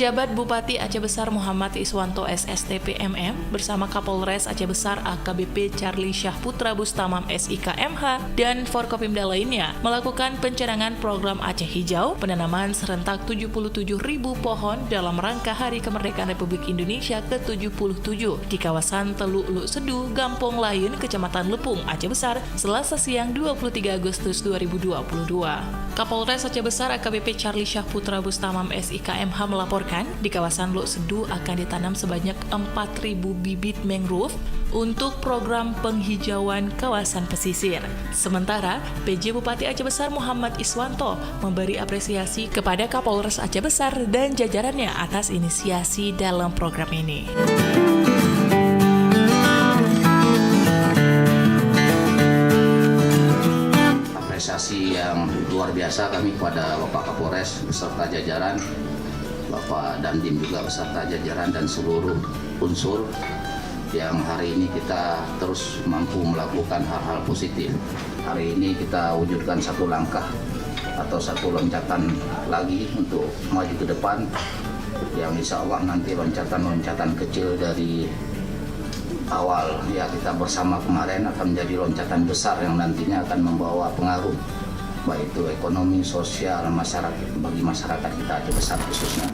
Penjabat Bupati Aceh Besar Muhammad Iswanto SSTP MM bersama Kapolres Aceh Besar AKBP Charlie Syahputra Bustamam SIKMH dan Forkopimda lainnya melakukan pencanangan program Aceh Hijau penanaman serentak 77.000 pohon dalam rangka Hari Kemerdekaan Republik Indonesia ke-77 di kawasan Teluk Luk Sedu, Gampong Layun, Kecamatan Lepung, Aceh Besar, Selasa siang 23 Agustus 2022. Kapolres Aceh Besar AKBP Charlie Syahputra Bustamam SIKMH melaporkan di kawasan Luk Sedu akan ditanam sebanyak 4.000 bibit mangrove untuk program penghijauan kawasan pesisir. Sementara, PJ Bupati Aceh Besar Muhammad Iswanto memberi apresiasi kepada Kapolres Aceh Besar dan jajarannya atas inisiasi dalam program ini. Apresiasi yang luar biasa kami kepada Bapak Kapolres beserta jajaran, Bapak Dandim juga beserta jajaran dan seluruh unsur yang hari ini kita terus mampu melakukan hal-hal positif. Hari ini kita wujudkan satu langkah atau satu loncatan lagi untuk maju ke depan yang insya Allah nanti loncatan-loncatan kecil dari awal ya kita bersama kemarin akan menjadi loncatan besar yang nantinya akan membawa pengaruh baik itu ekonomi, sosial, masyarakat bagi masyarakat kita Aceh Besar khususnya.